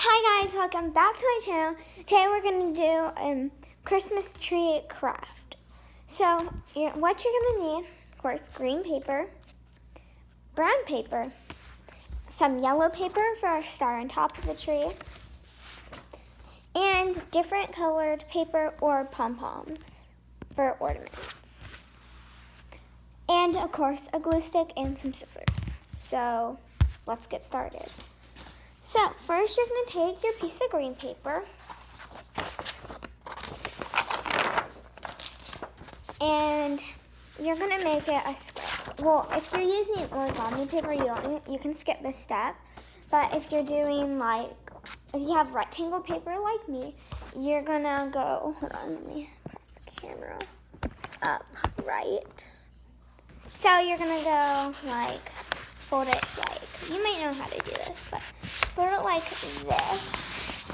Hi guys, welcome back to my channel. Today we're going to do Christmas tree craft. So what you're going to need, of course, green paper, brown paper, some yellow paper for a star on top of the tree, and different colored paper or pom-poms for ornaments. And of course, a glue stick and some scissors. So let's get started. So first you're going to take your piece of green paper and you're going to make it a square. Well, if you're using origami paper, you can skip this step. But if you're doing if you have rectangle paper like me, you're going to go, hold on, let me put the camera up right. So you're going to go fold it you might know how to do this, but fold it like this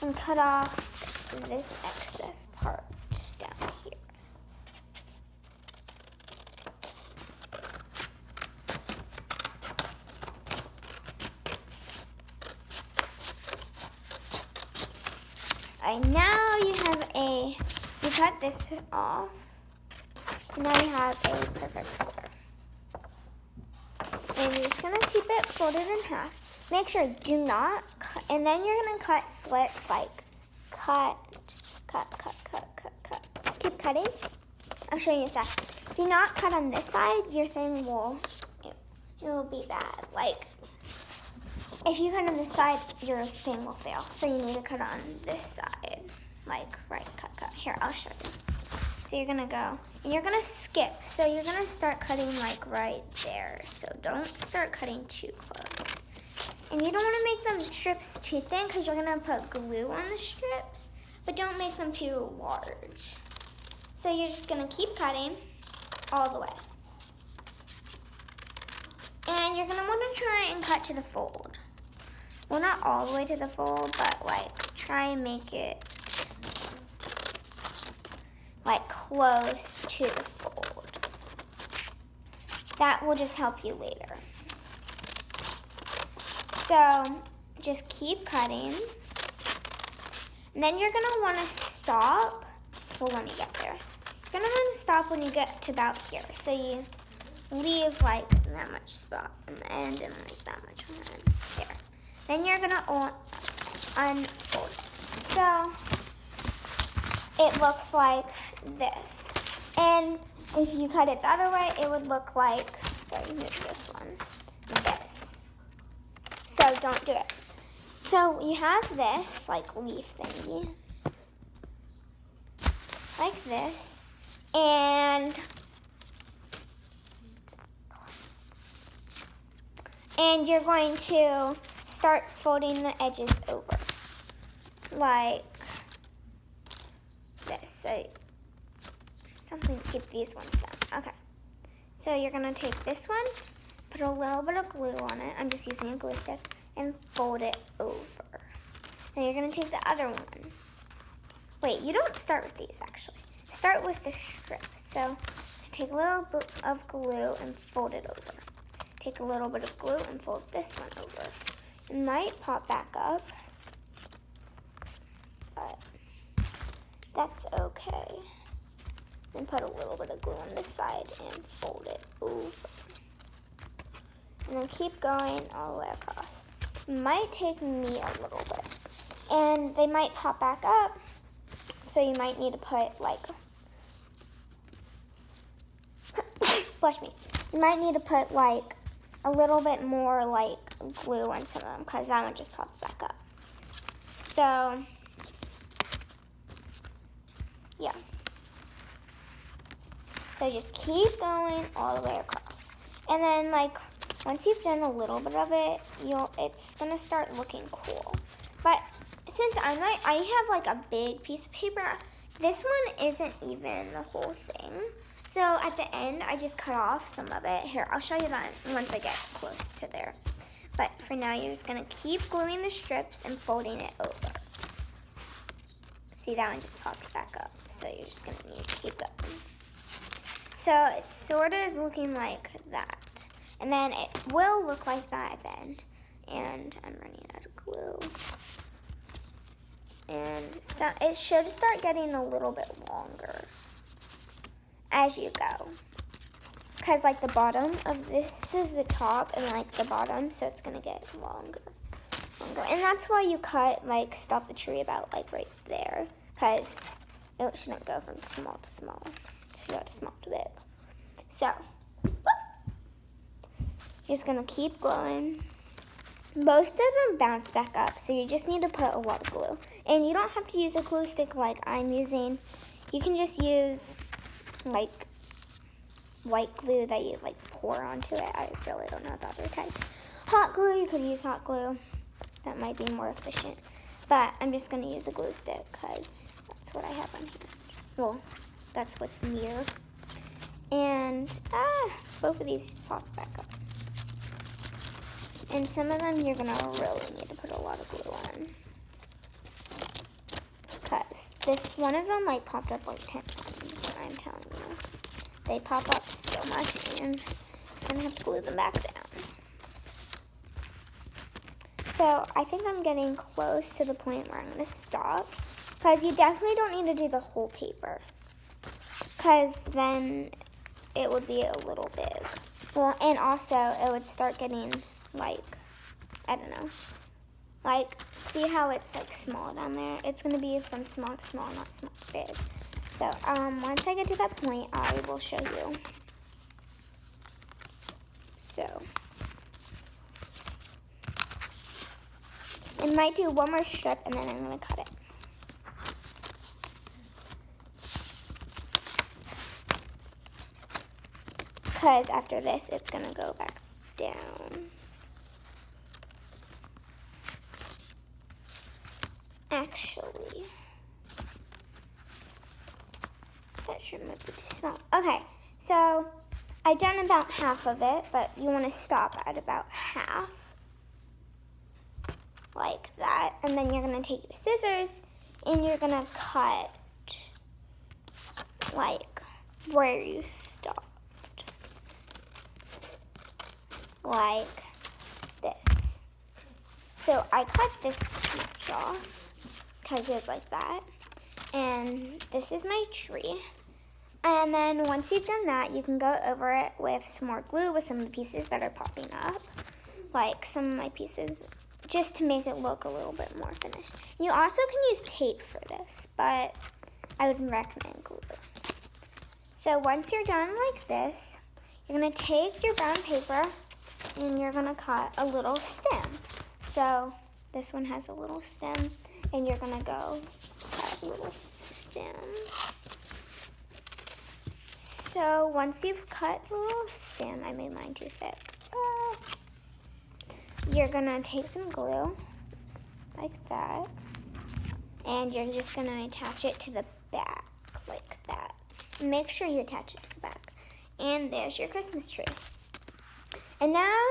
and cut off this excess part down here. Alright, now you cut this off, and now you have a perfect square. And you're just going to keep it folded in half. Make sure, do not cut. And then you're going to cut slits cut. Keep cutting. I'll show you in a sec. Do not cut on this side. Your thing it will be bad. If you cut on this side, your thing will fail. So you need to cut on this side. Right, cut. Here, I'll show you. So you're gonna go, and you're gonna skip. So you're gonna start cutting right there. So don't start cutting too close. And you don't wanna make them strips too thin because you're gonna put glue on the strips, but don't make them too large. So you're just gonna keep cutting all the way. And you're gonna wanna try and cut to the fold. Well, not all the way to the fold, but try and make it close to the fold. That will just help you later. So just keep cutting. And then you're gonna wanna stop. Well, let me get there. You're gonna wanna stop when you get to about here. So you leave that much spot on the end and that much on the end. There. Then you're gonna unfold it. So it looks like this. And if you cut it the other way, it would look like, sorry, move this one, this. So don't do it. So you have this, leaf thingy, like this. And you're going to start folding the edges over, like this. So something to keep these ones down. Okay. So you're gonna take this one, put a little bit of glue on it. I'm just using a glue stick, and fold it over. Then you're gonna take the other one. Wait, you don't start with these actually. Start with the strips. So take a little bit of glue and fold it over. Take a little bit of glue and fold this one over. It might pop back up, but that's okay. Then put a little bit of glue on this side and fold it over. And then keep going all the way across. It might take me a little bit. And they might pop back up, so you might need to put bless me. You might need to put a little bit more glue on some of them because that one just popped back up. So yeah. So just keep going all the way across. And then once you've done a little bit of it, it's gonna start looking cool. But since I have a big piece of paper, this one isn't even the whole thing. So at the end, I just cut off some of it. Here, I'll show you that once I get close to there. But for now, you're just gonna keep gluing the strips and folding it over. See, that one just popped back up. So you're just gonna need to keep going. So it sort of is looking like that. And then it will look like that then. And I'm running it should start getting a little bit longer as you go. Because like the bottom of this is the top and like the bottom, so it's gonna get longer. And that's why you cut, like stop the tree about like right there. Because it shouldn't go from small to small. It should go to small to big. So, you're just gonna keep gluing. Most of them bounce back up, so you just need to put a lot of glue. And you don't have to use a glue stick like I'm using. You can just use like white glue that you like pour onto it. I really don't know the other type. Hot glue, you could use hot glue. That might be more efficient. But I'm just gonna use a glue stick because that's what I have on hand. Well, that's what's near. And both of these just pop back up. And some of them you're gonna really need to put a lot of glue on. Because this one of them like popped up like 10 times, I'm telling you. They pop up so much and I'm just gonna have to glue them back down. So I think I'm getting close to the point where I'm gonna stop. Because you definitely don't need to do the whole paper. Because then it would be a little big. Well, and also it would start getting like, I don't know. Like, see how it's like small down there? It's gonna be from small to small, not small to big. So, once I get to that point, I will show you. So, I might do one more strip and then I'm gonna cut it. Because after this, it's gonna go back down. Actually, that shouldn't be too small. Okay, so I've done about half of it, but you want to stop at about half, like that. And then you're gonna take your scissors and you're gonna cut like where you stopped, like this. So I cut this much off because it was like that. And this is my tree. And then once you've done that, you can go over it with some more glue with some of the pieces that are popping up. Like some of my pieces, just to make it look a little bit more finished. You also can use tape for this, but I would recommend glue. So once you're done like this, you're gonna take your brown paper and you're gonna cut a little stem. So this one has a little stem and you're gonna go cut a little stem. So once you've cut the little stem, I made mine too thick. You're gonna take some glue, like that, and you're just gonna attach it to the back, like that. Make sure you attach it to the back. And there's your Christmas tree. And now,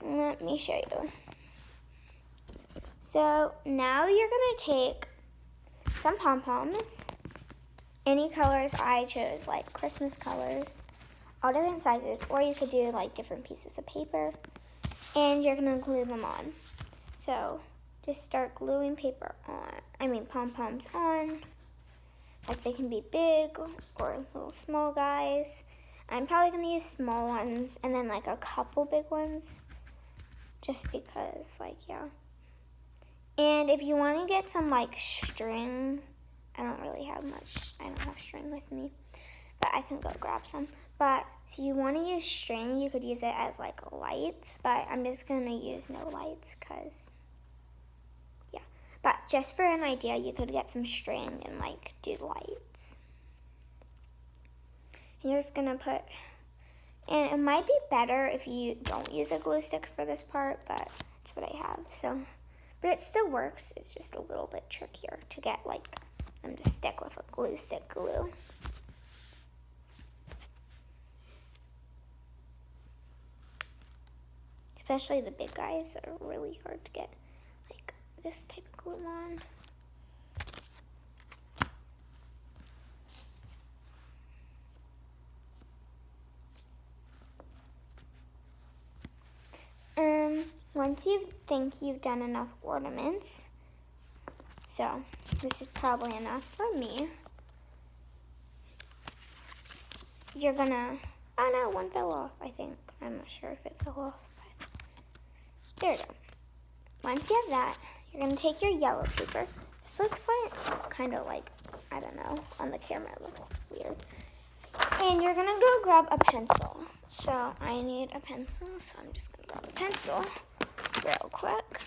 let me show you. So now you're gonna take some pom-poms, any colors. I chose like Christmas colors, all different sizes, or you could do like different pieces of paper, and you're gonna glue them on. So just start gluing pom-poms on. Like they can be big or little small guys. I'm probably gonna use small ones and then like a couple big ones, just because yeah. And if you want to get some like string, I don't really have much. I don't have string with me, but I can go grab some. But if you want to use string, you could use it as like lights, but I'm just going to use no lights because, yeah. But just for an idea, you could get some string and like do lights. And you're just going to put, and it might be better if you don't use a glue stick for this part, but that's what I have, so. But it still works. It's just a little bit trickier to get like them to stick with a glue stick glue. Especially the big guys are really hard to get like this type of glue on. Once you think you've done enough ornaments, So this is probably enough for me. You're gonna, oh no, one fell off, I think. I'm not sure if it fell off, but there you go. Once you have that, you're gonna take your yellow paper. This looks like, kind of like, I don't know, on the camera it looks weird. And you're gonna go grab a pencil. So I need a pencil, so I'm just gonna grab a pencil real quick.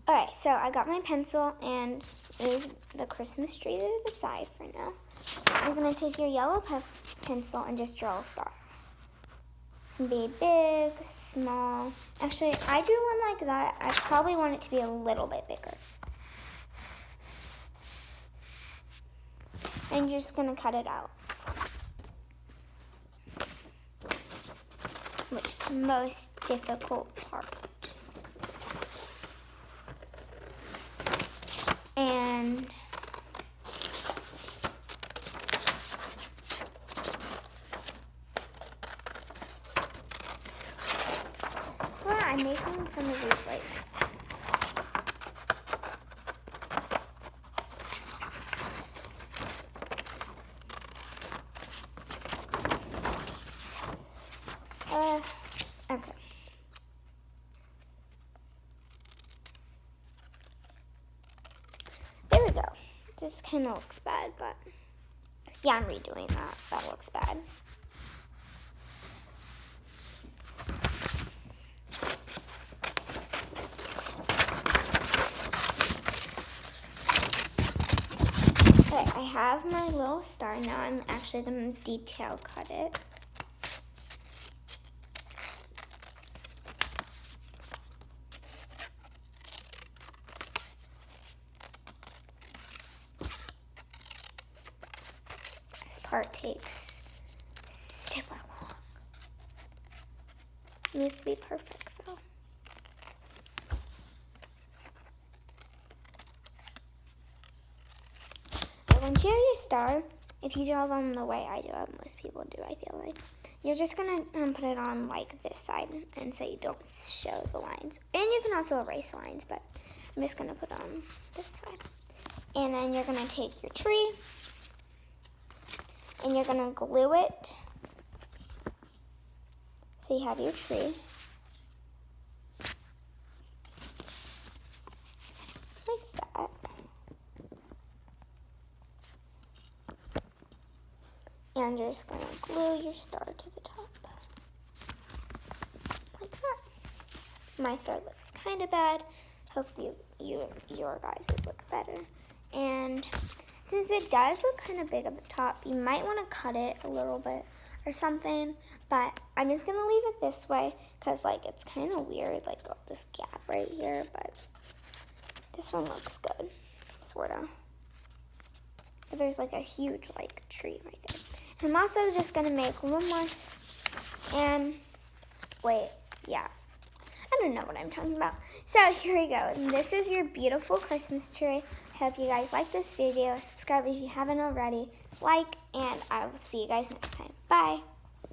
Alright, so I got my pencil and move the Christmas tree to the side for now. You're gonna take your yellow pencil and just draw a star. Be big, small. Actually, I drew one like that. I probably want it to be a little bit bigger. And you're just gonna cut it out. Which is the most difficult part. And well, I'm making some of these like okay. There we go. This kind of looks bad, but yeah, I'm redoing that. That looks bad. Okay, I have my little star. Now I'm actually going to detail cut it. This part takes super long. It needs to be perfect though. Once you have your star, if you draw them the way I do it, most people do, I feel like, you're just going to put it on like this side, and so you don't show the lines. And you can also erase lines, but I'm just going to put on this side. And then you're going to take your tree, and you're going to glue it. So you have your tree. Like that. And you're just going to glue your star to the top. Like that. My star looks kind of bad. Hopefully your guys would look better. And since it does look kind of big at the top, you might want to cut it a little bit or something. But I'm just going to leave it this way because like it's kind of weird, like this gap right here. But this one looks good, sort of. But there's like a huge like tree right there. I'm also just gonna make one more, and wait, yeah. I don't know what I'm talking about. So here we go. And this is your beautiful Christmas tree. I hope you guys like this video. Subscribe if you haven't already. Like, and I will see you guys next time. Bye.